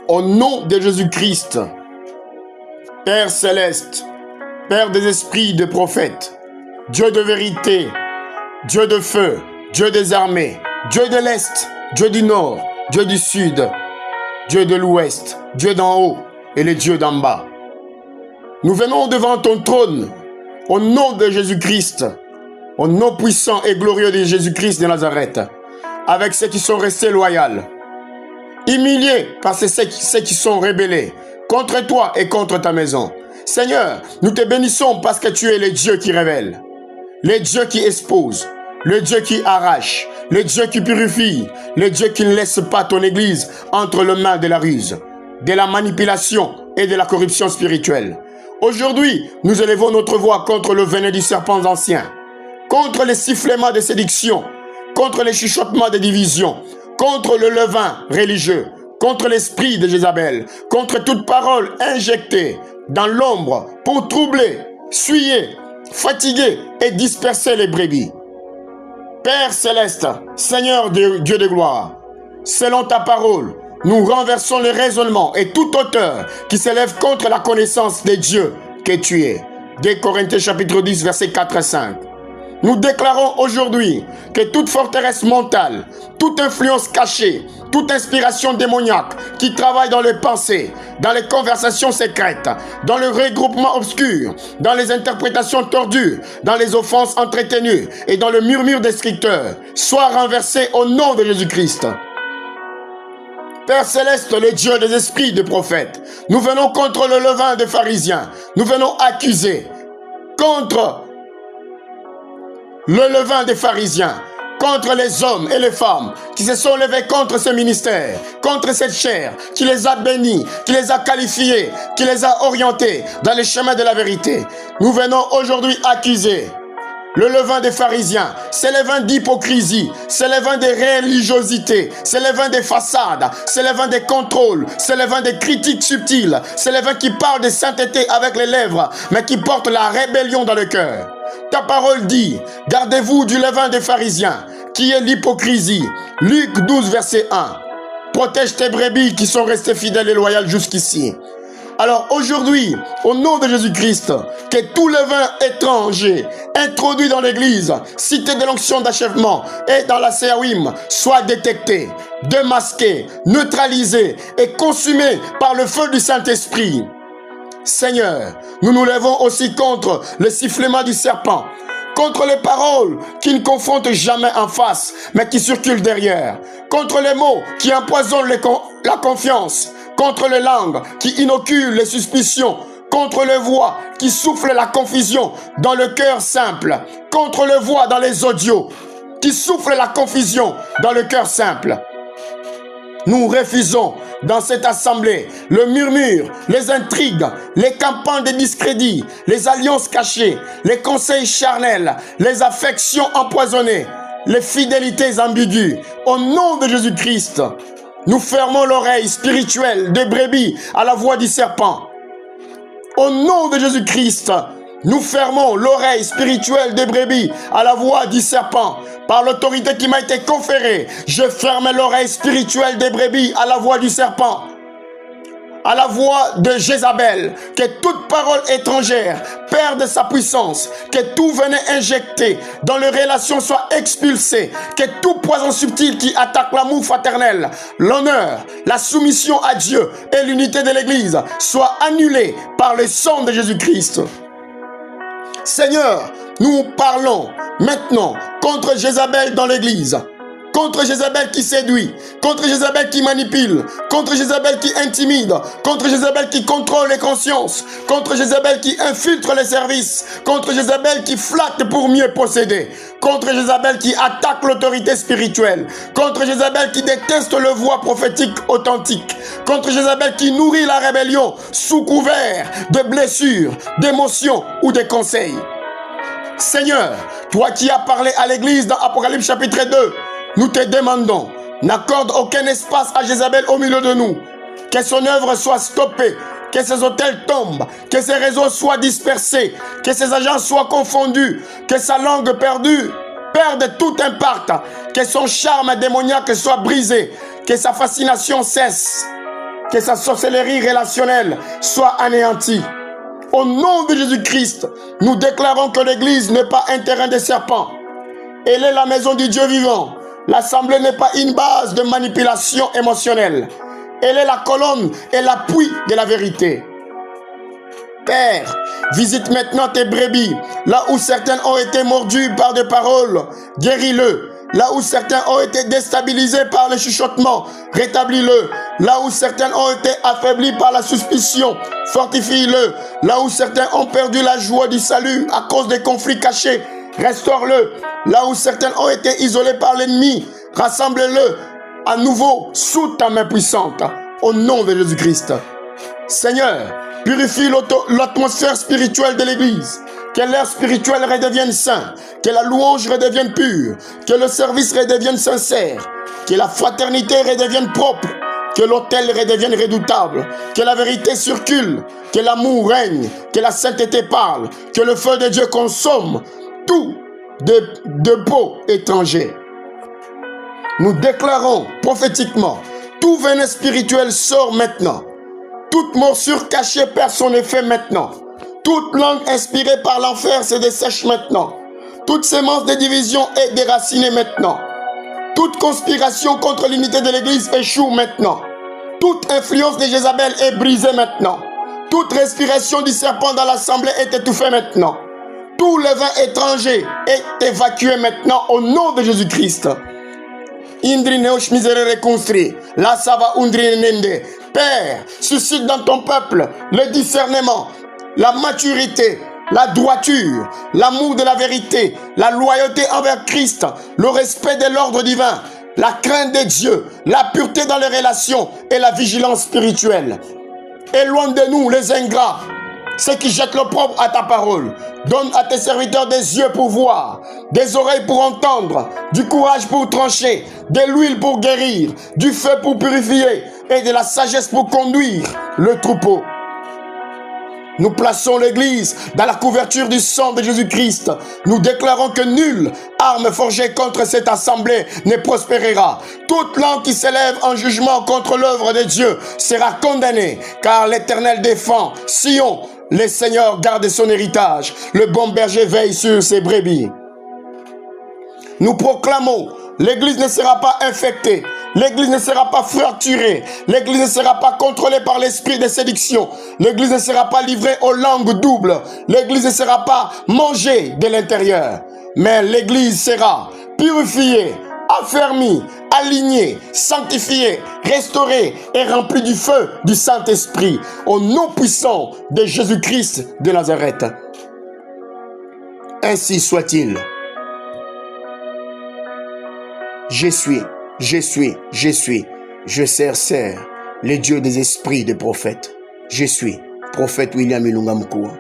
Au nom de Jésus-Christ, Père céleste, Père des esprits, des prophètes, Dieu de vérité, Dieu de feu, Dieu des armées, Dieu de l'Est, Dieu du Nord, Dieu du Sud, Dieu de l'Ouest, Dieu d'en haut et les dieux d'en bas. Nous venons devant ton trône, au nom de Jésus-Christ, au nom puissant et glorieux de Jésus-Christ de Nazareth, avec ceux qui sont restés loyaux, humiliés par ceux qui sont rebellés contre toi et contre ta maison. Seigneur, nous te bénissons parce que tu es le Dieu qui révèle, le Dieu qui expose, le Dieu qui arrache, le Dieu qui purifie, le Dieu qui ne laisse pas ton Église entre les mains de la ruse, de la manipulation et de la corruption spirituelle. Aujourd'hui, nous élevons notre voix contre le venin du serpent ancien, contre les sifflements de séduction, contre les chuchotements de division, contre le levain religieux, contre l'esprit de Jézabel, contre toute parole injectée dans l'ombre pour troubler, souiller, fatiguer et disperser les brebis. Père céleste, Seigneur Dieu de gloire, selon ta parole, nous renversons le raisonnement et toute hauteur qui s'élève contre la connaissance de Dieu que tu es. 2 Corinthiens chapitre 10, versets 4 et 5. Nous déclarons aujourd'hui que toute forteresse mentale, toute influence cachée, toute inspiration démoniaque qui travaille dans les pensées, dans les conversations secrètes, dans le regroupement obscur, dans les interprétations tordues, dans les offenses entretenues et dans le murmure des scripteurs, soit renversée au nom de Jésus-Christ. Père céleste, le Dieu des esprits de prophètes, nous venons contre le levain des pharisiens, nous venons accuser contre le levain des pharisiens, contre les hommes et les femmes qui se sont levés contre ce ministère, contre cette chair, qui les a bénis, qui les a qualifiés, qui les a orientés dans les chemins de la vérité. Nous venons aujourd'hui accuser le levain des pharisiens, c'est le levain d'hypocrisie, c'est le levain de religiosité, c'est le levain des façades, c'est le levain des contrôles, c'est le levain des critiques subtiles, c'est le levain qui parle de sainteté avec les lèvres, mais qui porte la rébellion dans le cœur. Ta parole dit, gardez-vous du levain des pharisiens, qui est l'hypocrisie. Luc 12, verset 1. Protège tes brebis qui sont restées fidèles et loyales jusqu'ici. Alors aujourd'hui, au nom de Jésus-Christ, que tout levain étranger introduit dans l'église, cité de l'onction d'achèvement et dans la Séawim, soit détecté, démasqué, neutralisé et consumé par le feu du Saint-Esprit. Seigneur, nous nous levons aussi contre le sifflement du serpent, contre les paroles qui ne confrontent jamais en face, mais qui circulent derrière, contre les mots qui empoisonnent la confiance, contre les langues qui inoculent les suspicions, contre les voix qui soufflent la confusion dans le cœur simple, contre les voix dans les audios qui soufflent la confusion dans le cœur simple. Nous refusons dans cette assemblée le murmure, les intrigues, les campagnes de discrédit, les alliances cachées, les conseils charnels, les affections empoisonnées, les fidélités ambiguës. Au nom de Jésus-Christ, nous fermons l'oreille spirituelle de brebis à la voix du serpent. Au nom de Jésus-Christ, nous fermons l'oreille spirituelle des brebis à la voix du serpent. Par l'autorité qui m'a été conférée, je ferme l'oreille spirituelle des brebis à la voix du serpent, à la voix de Jézabel. Que toute parole étrangère perde sa puissance, que tout venin injecté dans les relations soit expulsé, que tout poison subtil qui attaque l'amour fraternel, l'honneur, la soumission à Dieu et l'unité de l'Église soit annulé par le sang de Jésus-Christ. Seigneur, nous parlons maintenant contre Jézabel dans l'église, contre Jézabel qui séduit, contre Jézabel qui manipule, contre Jézabel qui intimide, contre Jézabel qui contrôle les consciences, contre Jézabel qui infiltre les services, contre Jézabel qui flatte pour mieux posséder, contre Jézabel qui attaque l'autorité spirituelle, contre Jézabel qui déteste le voix prophétique authentique, contre Jézabel qui nourrit la rébellion sous couvert de blessures, d'émotions ou de conseils. Seigneur, toi qui as parlé à l'église dans Apocalypse chapitre 2, nous te demandons, n'accorde aucun espace à Jézabel au milieu de nous, que son œuvre soit stoppée, que ses hôtels tombent, que ses réseaux soient dispersés, que ses agents soient confondus, que sa langue perde tout impact, que son charme démoniaque soit brisé, que sa fascination cesse, que sa sorcellerie relationnelle soit anéantie. Au nom de Jésus-Christ, nous déclarons que l'Église n'est pas un terrain de serpents. Elle est la maison du Dieu vivant. L'Assemblée n'est pas une base de manipulation émotionnelle. Elle est la colonne et l'appui de la vérité. Père, visite maintenant tes brebis, là où certaines ont été mordues par des paroles, guéris-le. Là où certains ont été déstabilisés par le chuchotement, rétablis-le. Là où certains ont été affaiblis par la suspicion, fortifie-le. Là où certains ont perdu la joie du salut à cause des conflits cachés, restaure-le. Là où certains ont été isolés par l'ennemi, rassemble-le à nouveau sous ta main puissante, au nom de Jésus-Christ. Seigneur, purifie l'atmosphère spirituelle de l'Église. Que l'air spirituel redevienne saint, que la louange redevienne pure, que le service redevienne sincère, que la fraternité redevienne propre, que l'autel redevienne redoutable, que la vérité circule, que l'amour règne, que la sainteté parle, que le feu de Dieu consomme tout de beaux étrangers. Nous déclarons prophétiquement, tout venin spirituel sort maintenant. Toute morsure cachée perd son effet maintenant. Toute langue inspirée par l'enfer se dessèche maintenant. Toute sémence de division est déracinée maintenant. Toute conspiration contre l'unité de l'Église échoue maintenant. Toute influence de Jézabel est brisée maintenant. Toute respiration du serpent dans l'assemblée est étouffée maintenant. Tout levain étranger est évacué maintenant au nom de Jésus-Christ. Indri neosh misere reconstruit. Là ça va undri nende. Père, suscite dans ton peuple le discernement, la maturité, la droiture, l'amour de la vérité, la loyauté envers Christ, le respect de l'ordre divin, la crainte de Dieu, la pureté dans les relations et la vigilance spirituelle. Éloigne de nous les ingrats, ceux qui jettent l'opprobre à ta parole. Donne à tes serviteurs des yeux pour voir, des oreilles pour entendre, du courage pour trancher, de l'huile pour guérir, du feu pour purifier et de la sagesse pour conduire le troupeau. Nous plaçons l'Église dans la couverture du sang de Jésus-Christ. Nous déclarons que nulle arme forgée contre cette assemblée ne prospérera. Toute langue qui s'élève en jugement contre l'œuvre de Dieu sera condamnée, car l'Éternel défend Sion. Le Seigneur garde son héritage. Le bon berger veille sur ses brebis. Nous proclamons, l'Église ne sera pas infectée. L'Église ne sera pas fracturée. L'Église ne sera pas contrôlée par l'esprit de séduction. L'Église ne sera pas livrée aux langues doubles. L'Église ne sera pas mangée de l'intérieur. Mais l'Église sera purifiée, affermie, alignée, sanctifiée, restaurée et remplie du feu du Saint-Esprit. Au nom puissant de Jésus-Christ de Nazareth. Ainsi soit-il. Je sers le Dieu des esprits des prophètes. Je suis prophète William Ilunga Mukua.